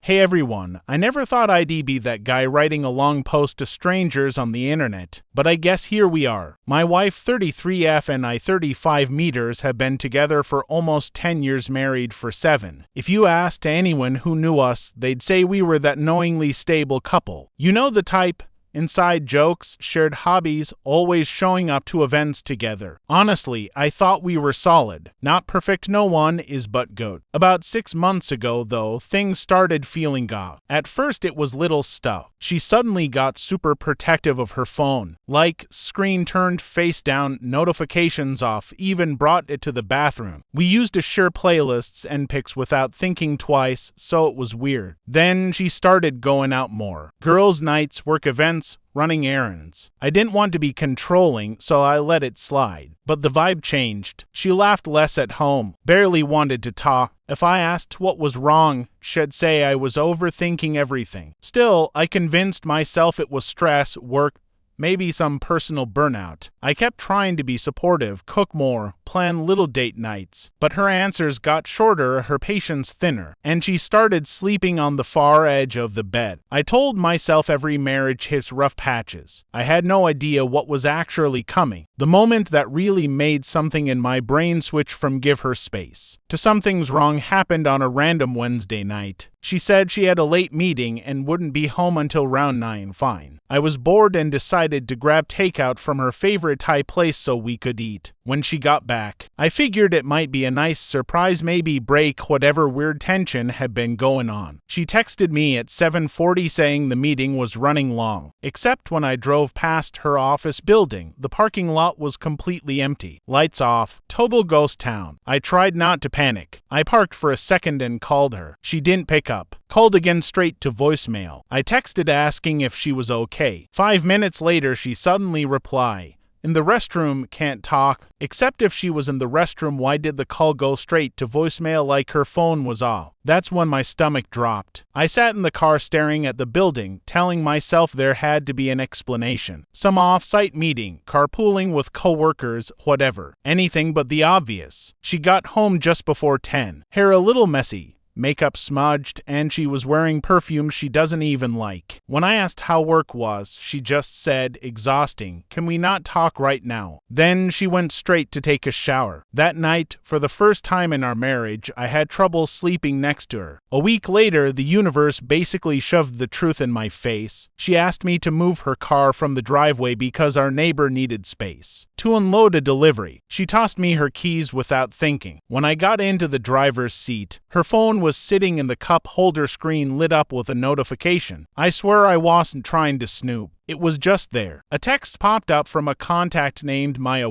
Hey everyone, I never thought I'd be that guy writing a long post to strangers on the internet, but I guess here we are. My wife 33F and I 35 meters have been together for almost 10 years, married for 7. If you asked anyone who knew us, they'd say we were that knowingly stable couple. You know the type? Inside jokes, shared hobbies, always showing up to events together. Honestly, I thought we were solid. Not perfect, no one is but good. About 6 months ago, though, things started feeling off. At first it was little stuff. She suddenly got super protective of her phone. Like, screen turned face down, notifications off, even brought it to the bathroom. We used to share playlists and pics without thinking twice, so it was weird. Then she started going out more. Girls' nights, work events, running errands. I didn't want to be controlling, so I let it slide. But the vibe changed. She laughed less at home, barely wanted to talk. If I asked what was wrong, she'd say I was overthinking everything. Still, I convinced myself it was stress, work, maybe some personal burnout. I kept trying to be supportive, cook more, plan little date nights. But her answers got shorter, her patience thinner, and she started sleeping on the far edge of the bed. I told myself every marriage hits rough patches. I had no idea what was actually coming. The moment that really made something in my brain switch from give her space to something's wrong happened on a random Wednesday night. She said she had a late meeting and wouldn't be home until round 9. Fine. I was bored and decided to grab takeout from her favorite Thai place so we could eat. When she got back, I figured it might be a nice surprise, maybe break whatever weird tension had been going on. She texted me at 7:40 saying the meeting was running long. Except when I drove past her office building, the parking lot was completely empty. Lights off. Total ghost town. I tried not to panic. I parked for a second and called her. She didn't pick up. Called again, straight to voicemail. I texted asking if she was okay. 5 minutes later, she suddenly replied, "In the restroom, can't talk." Except if she was in the restroom, why did the call go straight to voicemail like her phone was off? That's when my stomach dropped. I sat in the car staring at the building, telling myself there had to be an explanation. Some off-site meeting, carpooling with co-workers, whatever. Anything but the obvious. She got home just before 10. Hair a little messy, makeup smudged, and she was wearing perfume she doesn't even like. When I asked how work was, she just said, "Exhausting. Can we not talk right now?" Then she went straight to take a shower. That night, for the first time in our marriage, I had trouble sleeping next to her. A week later, the universe basically shoved the truth in my face. She asked me to move her car from the driveway because our neighbor needed space to unload a delivery. She tossed me her keys without thinking. When I got into the driver's seat, her phone was sitting in the cup holder, screen lit up with a notification. I swear I wasn't trying to snoop. It was just there. A text popped up from a contact named Maya.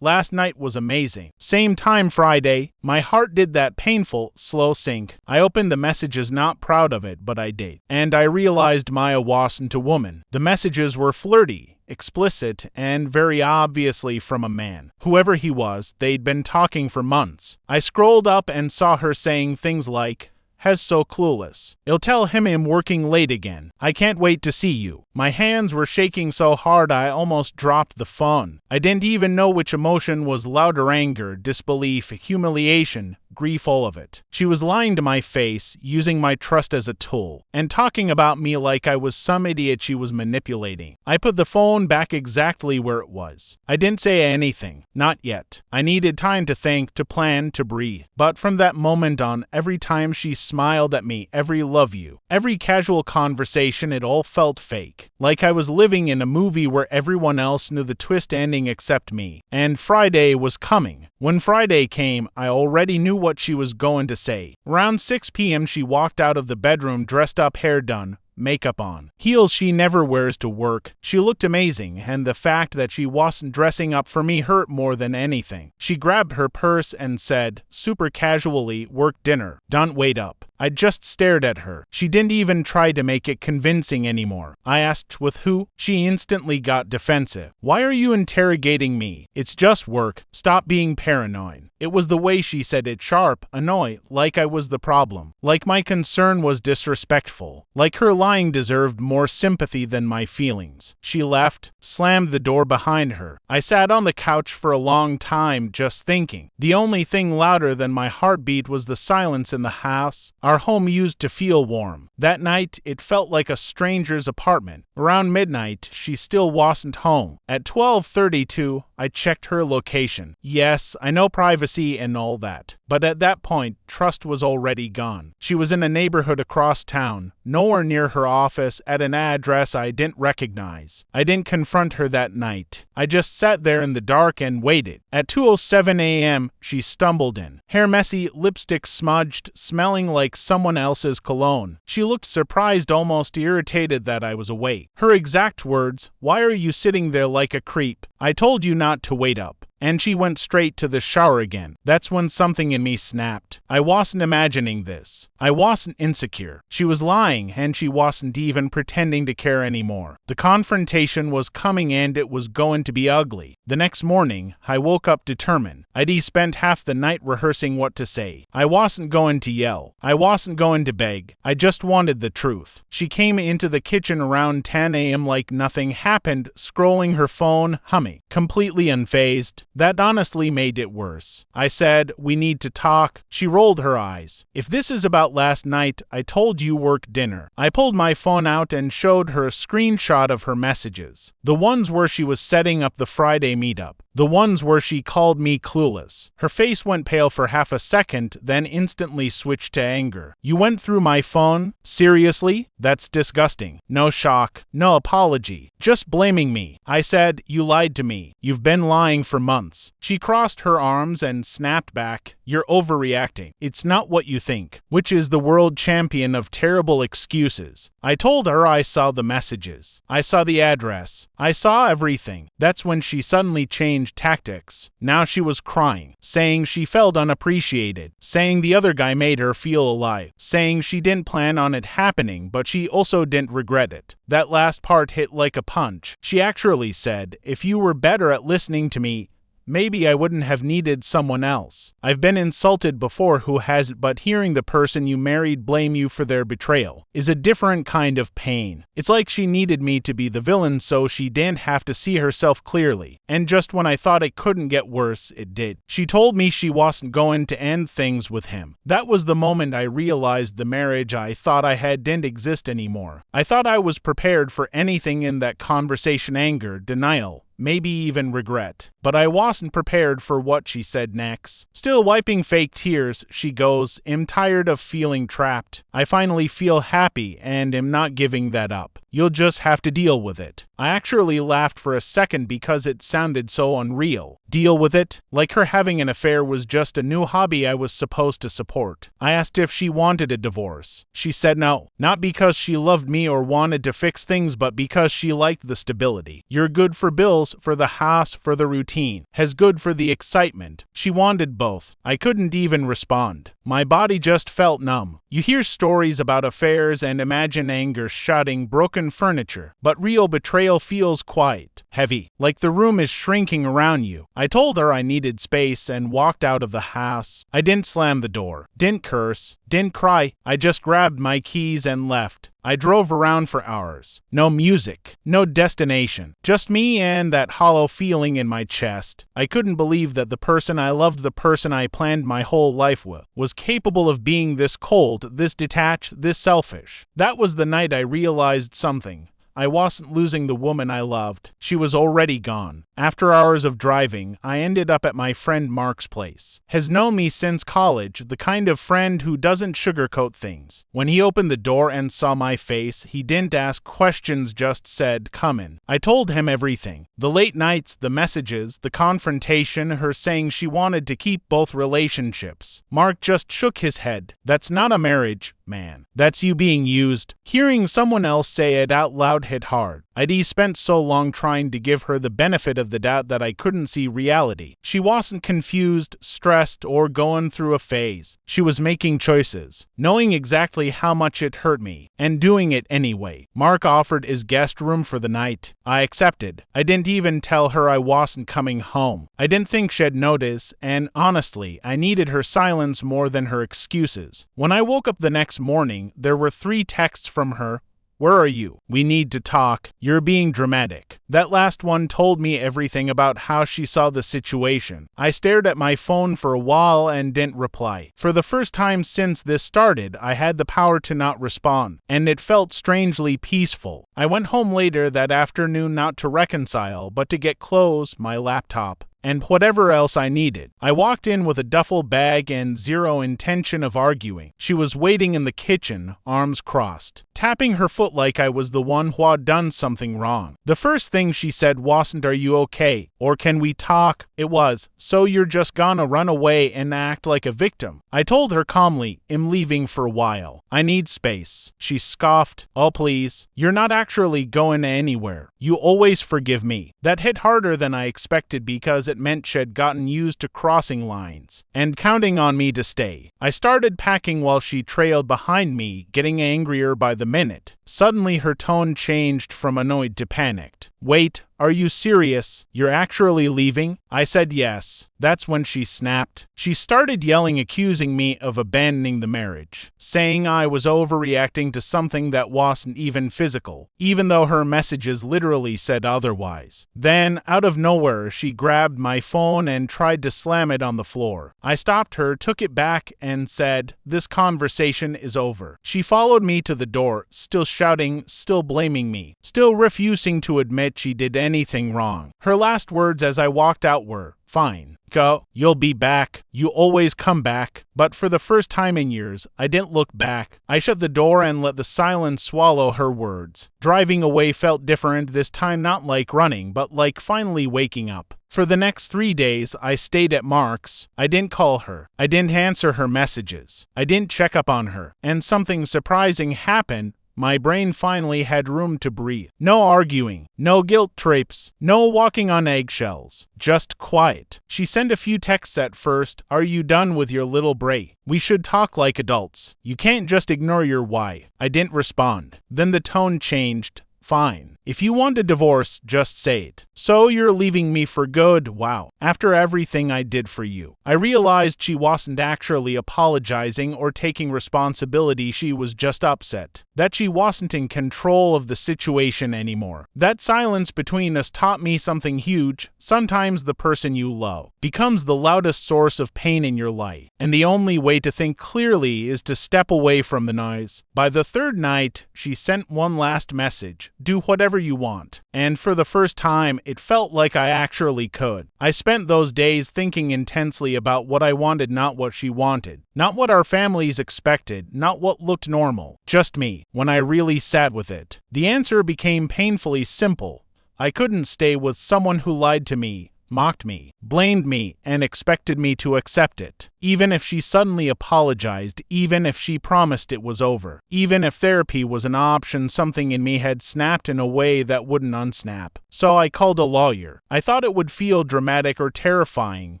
Last night was amazing. Same time Friday. My heart did that painful, slow sink. I opened the messages, not proud of it, but I did. And I realized Maya wasn't a woman. The messages were flirty, explicit, and very obviously from a man. Whoever he was, they'd been talking for months. I scrolled up and saw her saying things like, "Has so clueless. I'll tell him I'm working late again. I can't wait to see you." My hands were shaking so hard I almost dropped the phone. I didn't even know which emotion was louder, anger, disbelief, humiliation, grief, all of it. She was lying to my face, using my trust as a tool, and talking about me like I was some idiot she was manipulating. I put the phone back exactly where it was. I didn't say anything. Not yet. I needed time to think, to plan, to breathe. But from that moment on, every time she smiled at me, every love you, every casual conversation, it all felt fake. Like I was living in a movie where everyone else knew the twist ending except me. And Friday was coming. When Friday came, I already knew what she was going to say. Around 6 p.m. she walked out of the bedroom dressed up, hair done, makeup on, heels she never wears to work. She looked amazing, and the fact that she wasn't dressing up for me hurt more than anything. She grabbed her purse and said, super casually, "Work dinner. Don't wait up." I just stared at her. She didn't even try to make it convincing anymore. I asked, "With who?" She instantly got defensive. "Why are you interrogating me? It's just work. Stop being paranoid." It was the way she said it, sharp, annoyed, like I was the problem, like my concern was disrespectful, like her lying deserved more sympathy than my feelings. She left, slammed the door behind her. I sat on the couch for a long time just thinking. The only thing louder than my heartbeat was the silence in the house. Our home used to feel warm. That night, it felt like a stranger's apartment. Around midnight, she still wasn't home. At 12:32, I checked her location. Yes, I know privacy and all that. But at that point, trust was already gone. She was in a neighborhood across town, nowhere near her office, at an address I didn't recognize. I didn't confront her that night. I just sat there in the dark and waited. At 2:07 a.m., she stumbled in. Hair messy, lipstick smudged, smelling like someone else's cologne. She looked surprised, almost irritated that I was awake. Her exact words, "Why are you sitting there like a creep? I told you not to wait up." And she went straight to the shower again. That's when something in me snapped. I wasn't imagining this. I wasn't insecure. She was lying, and she wasn't even pretending to care anymore. The confrontation was coming, and it was going to be ugly. The next morning, I woke up determined. I'd spent half the night rehearsing what to say. I wasn't going to yell. I wasn't going to beg. I just wanted the truth. She came into the kitchen around 10 a.m. like nothing happened, scrolling her phone, humming, completely unfazed. That honestly made it worse. I said, "We need to talk." She rolled her eyes. "If this is about last night, I told you work dinner." I pulled my phone out and showed her a screenshot of her messages. The ones where she was setting up the Friday meetup. The ones where she called me clueless. Her face went pale for half a second, then instantly switched to anger. "You went through my phone? Seriously? That's disgusting." No shock, no apology, just blaming me. I said, "You lied to me. You've been lying for months." She crossed her arms and snapped back, "You're overreacting. It's not what you think," which is the world champion of terrible excuses. I told her I saw the messages. I saw the address. I saw everything. That's when she suddenly changed tactics. Now she was crying, saying she felt unappreciated, saying the other guy made her feel alive, saying she didn't plan on it happening, but she also didn't regret it. That last part hit like a punch. She actually said, "If you were better at listening to me, maybe I wouldn't have needed someone else." I've been insulted before, who hasn't, but hearing the person you married blame you for their betrayal is a different kind of pain. It's like she needed me to be the villain so she didn't have to see herself clearly. And just when I thought it couldn't get worse, it did. She told me she wasn't going to end things with him. That was the moment I realized the marriage I thought I had didn't exist anymore. I thought I was prepared for anything in that conversation: anger, denial, maybe even regret. But I wasn't prepared for what she said next. Still wiping fake tears, she goes, "I'm tired of feeling trapped. I finally feel happy and am not giving that up. You'll just have to deal with it." I actually laughed for a second because it sounded so unreal. Deal with it? Like her having an affair was just a new hobby I was supposed to support. I asked if she wanted a divorce. She said no. Not because she loved me or wanted to fix things, but because she liked the stability. You're good for bills, for the house, for the routine. Has good for the excitement. She wanted both. I couldn't even respond. My body just felt numb. You hear stories about affairs and imagine anger shouting, broken furniture, but real betrayal feels quiet, heavy, like the room is shrinking around you. I told her I needed space and walked out of the house. I didn't slam the door, didn't curse, didn't cry. I just grabbed my keys and left. I drove around for hours. No music, no destination, just me and that hollow feeling in my chest. I couldn't believe that the person I loved, the person I planned my whole life with, was capable of being this cold, this detached, this selfish. That was the night I realized something. I wasn't losing the woman I loved. She was already gone. After hours of driving, I ended up at my friend Mark's place. Has known me since college, the kind of friend who doesn't sugarcoat things. When he opened the door and saw my face, he didn't ask questions, just said, "Come in." I told him everything. The late nights, the messages, the confrontation, her saying she wanted to keep both relationships. Mark just shook his head. "That's not a marriage, man. That's you being used." Hearing someone else say it out loud hit hard. I'd spent so long trying to give her the benefit of the doubt that I couldn't see reality. She wasn't confused, stressed, or going through a phase. She was making choices, knowing exactly how much it hurt me, and doing it anyway. Mark offered his guest room for the night. I accepted. I didn't even tell her I wasn't coming home. I didn't think she'd notice, and honestly, I needed her silence more than her excuses. When I woke up the next morning, there were 3 texts from her. Where are you? We need to talk. You're being dramatic. That last one told me everything about how she saw the situation. I stared at my phone for a while and didn't reply. For the first time since this started, I had the power to not respond, and it felt strangely peaceful. I went home later that afternoon not to reconcile, but to get clothes, my laptop, and whatever else I needed. I walked in with a duffel bag and zero intention of arguing. She was waiting in the kitchen, arms crossed, tapping her foot like I was the one who had done something wrong. The first thing she said wasn't, "Are you okay?" or "Can we talk?" It was, "So you're just gonna run away and act like a victim?" I told her calmly, "I'm leaving for a while. I need space." She scoffed, "Oh please, you're not actually going anywhere. You always forgive me." That hit harder than I expected because it meant she'd gotten used to crossing lines and counting on me to stay. I started packing while she trailed behind me, getting angrier by the minute. Suddenly her tone changed from annoyed to panicked. "Wait, are you serious? You're actually leaving?" I said yes. That's when she snapped. She started yelling, accusing me of abandoning the marriage, saying I was overreacting to something that wasn't even physical, even though her messages literally said otherwise. Then, out of nowhere, she grabbed my phone and tried to slam it on the floor. I stopped her, took it back, and said, "This conversation is over." She followed me to the door, still shouting, still blaming me, still refusing to admit she did anything wrong. Her last words as I walked out were, "Fine. Go. You'll be back. You always come back." But for the first time in years, I didn't look back. I shut the door and let the silence swallow her words. Driving away felt different this time, not like running, but like finally waking up. For the next 3 days, I stayed at Mark's. I didn't call her. I didn't answer her messages. I didn't check up on her. And something surprising happened. My brain finally had room to breathe. No arguing, no guilt trips, no walking on eggshells, just quiet. She sent a few texts at first. "Are you done with your little bray? We should talk like adults. You can't just ignore your why." I didn't respond. Then the tone changed. "Fine. If you want a divorce, just say it. So you're leaving me for good? Wow. After everything I did for you." I realized she wasn't actually apologizing or taking responsibility. She was just upset that she wasn't in control of the situation anymore. That silence between us taught me something huge. Sometimes the person you love becomes the loudest source of pain in your life, and the only way to think clearly is to step away from the noise. By the third night, she sent one last message: "Do whatever you want." And for the first time, it felt like I actually could. I spent those days thinking intensely about what I wanted, not what she wanted, not what our families expected, not what looked normal, just me, when I really sat with it. The answer became painfully simple. I couldn't stay with someone who lied to me, mocked me, blamed me, and expected me to accept it. Even if she suddenly apologized, even if she promised it was over, even if therapy was an option, something in me had snapped in a way that wouldn't unsnap. So I called a lawyer. I thought it would feel dramatic or terrifying,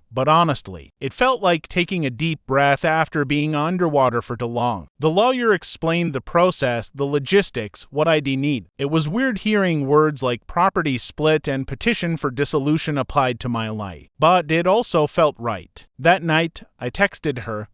but honestly, it felt like taking a deep breath after being underwater for too long. The lawyer explained the process, the logistics, what I'd need. It was weird hearing words like property split and petition for dissolution applied to my life, but it also felt right. That night, I texted her,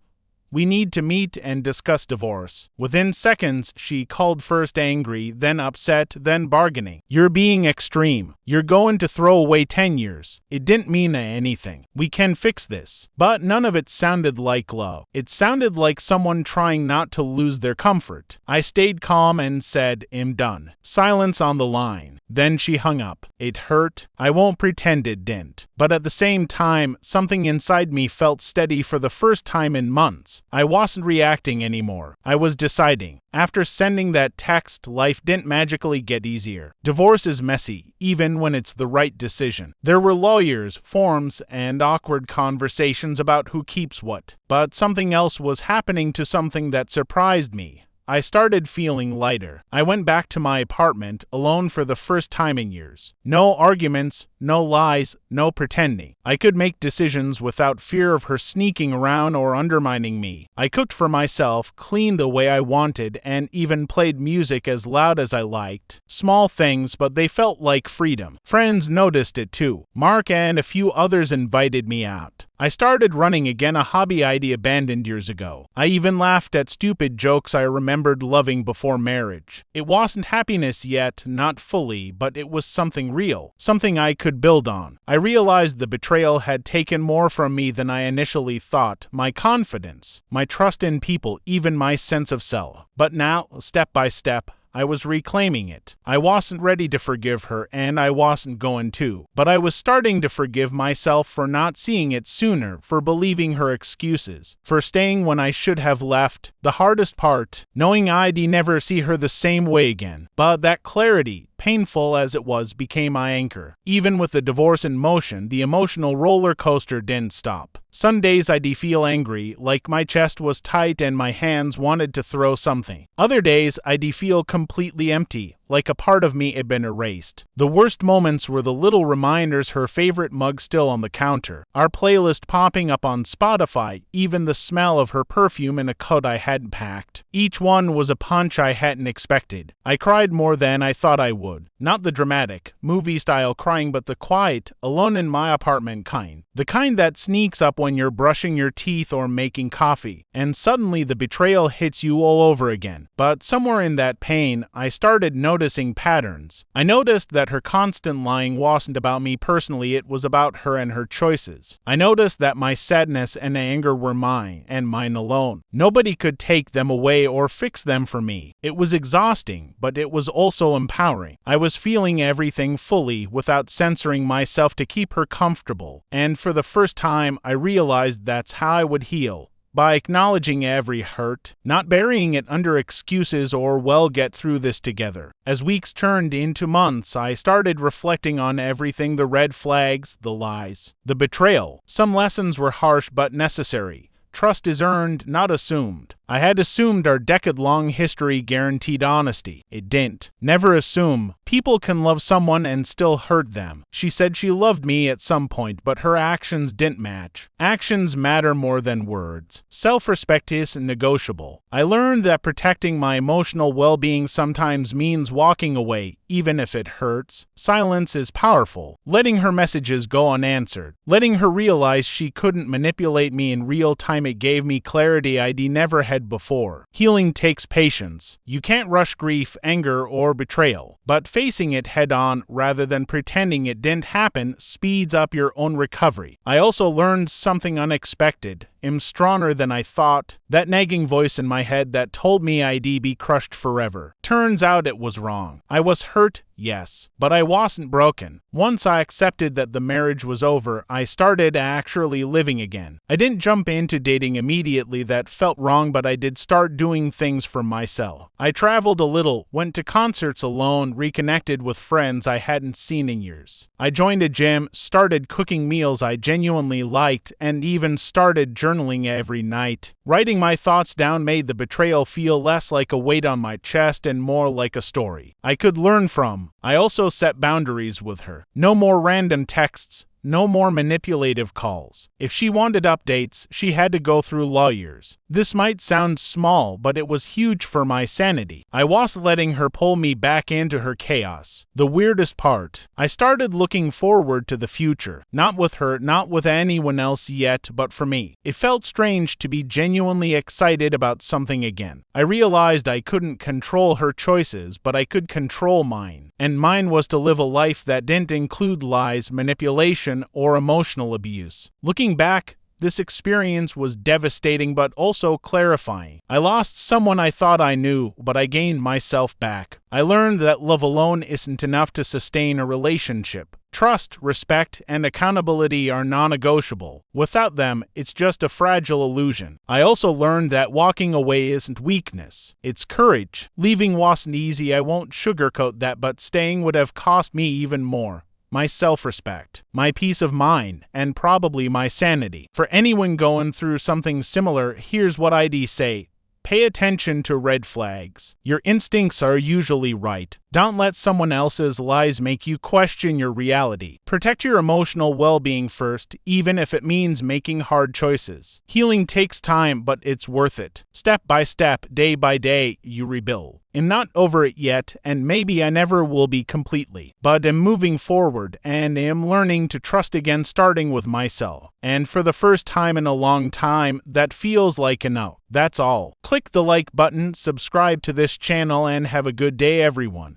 "We need to meet and discuss divorce." Within seconds, she called, first angry, then upset, then bargaining. "You're being extreme. You're going to throw away 10 years. It didn't mean anything. We can fix this." But none of it sounded like love. It sounded like someone trying not to lose their comfort. I stayed calm and said, "I'm done." Silence on the line. Then she hung up. It hurt. I won't pretend it didn't. But at the same time, something inside me felt steady for the first time in months. I wasn't reacting anymore. I was deciding. After sending that text, life didn't magically get easier. Divorce is messy, even when it's the right decision. There were lawyers, forms, and awkward conversations about who keeps what. But something else was happening, to something that surprised me. I started feeling lighter. I went back to my apartment, alone for the first time in years. No arguments, no lies, no pretending. I could make decisions without fear of her sneaking around or undermining me. I cooked for myself, cleaned the way I wanted, and even played music as loud as I liked. Small things, but they felt like freedom. Friends noticed it too. Mark and a few others invited me out. I started running again, a hobby I'd abandoned years ago. I even laughed at stupid jokes I remembered loving before marriage. It wasn't happiness yet, not fully, but it was something real, something I could build on. I realized the betrayal had taken more from me than I initially thought, my confidence, my trust in people, even my sense of self. But now, step by step, I was reclaiming it. I wasn't ready to forgive her, and I wasn't going to. But I was starting to forgive myself for not seeing it sooner, for believing her excuses, for staying when I should have left. The hardest part, knowing I'd never see her the same way again. But that clarity, painful as it was, became my anchor. Even with the divorce in motion, the emotional roller coaster didn't stop. Some days I'd feel angry, like my chest was tight and my hands wanted to throw something. Other days I'd feel completely empty, like a part of me had been erased. The worst moments were the little reminders: her favorite mug still on the counter, our playlist popping up on Spotify, even the smell of her perfume in a coat I hadn't packed. Each one was a punch I hadn't expected. I cried more than I thought I would. Not the dramatic, movie-style crying, but the quiet, alone in my apartment kind. The kind that sneaks up when you're brushing your teeth or making coffee, and suddenly the betrayal hits you all over again. But somewhere in that pain, I started noticing patterns. I noticed that her constant lying wasn't about me personally, it was about her and her choices. I noticed that my sadness and anger were mine, and mine alone. Nobody could take them away or fix them for me. It was exhausting, but it was also empowering. I was feeling everything fully, without censoring myself to keep her comfortable. And for the first time, I realized that's how I would heal. By acknowledging every hurt, not burying it under excuses or "we'll get through this together." As weeks turned into months, I started reflecting on everything: the red flags, the lies, the betrayal. Some lessons were harsh but necessary. Trust is earned, not assumed. I had assumed our decade-long history guaranteed honesty. It didn't. Never assume. People can love someone and still hurt them. She said she loved me at some point, but her actions didn't match. Actions matter more than words. Self-respect isn't negotiable. I learned that protecting my emotional well-being sometimes means walking away, even if it hurts. Silence is powerful. Letting her messages go unanswered. Letting her realize she couldn't manipulate me in real time, it gave me clarity I'd never had before. Healing takes patience. You can't rush grief, anger, or betrayal. But facing it head-on, rather than pretending it didn't happen, speeds up your own recovery. I also learned something unexpected. I'm stronger than I thought. That nagging voice in my head that told me I'd be crushed forever. Turns out it was wrong. I was hurt, yes, but I wasn't broken. Once I accepted that the marriage was over, I started actually living again. I didn't jump into dating immediately. That felt wrong, but I did start doing things for myself. I traveled a little, went to concerts alone, reconnected with friends I hadn't seen in years. I joined a gym, started cooking meals I genuinely liked, and even started journaling every night. Writing my thoughts down made the betrayal feel less like a weight on my chest and more like a story I could learn from. I also set boundaries with her. No more random texts. No more manipulative calls. If she wanted updates, she had to go through lawyers. This might sound small, but it was huge for my sanity. I wasn't letting her pull me back into her chaos. The weirdest part, I started looking forward to the future. Not with her, not with anyone else yet, but for me. It felt strange to be genuinely excited about something again. I realized I couldn't control her choices, but I could control mine. And mine was to live a life that didn't include lies, manipulation, or emotional abuse. Looking back, this experience was devastating but also clarifying. I lost someone I thought I knew, but I gained myself back. I learned that love alone isn't enough to sustain a relationship. Trust, respect, and accountability are non-negotiable. Without them, it's just a fragile illusion. I also learned that walking away isn't weakness. It's courage. Leaving wasn't easy, I won't sugarcoat that, but staying would have cost me even more. My self-respect, my peace of mind, and probably my sanity. For anyone going through something similar, here's what I'd say. Pay attention to red flags. Your instincts are usually right. Don't let someone else's lies make you question your reality. Protect your emotional well-being first, even if it means making hard choices. Healing takes time, but it's worth it. Step by step, day by day, you rebuild. I'm not over it yet, and maybe I never will be completely, but I'm moving forward, and am learning to trust again, starting with myself. And for the first time in a long time, that feels like enough. That's all. Click the like button, subscribe to this channel, and have a good day, everyone.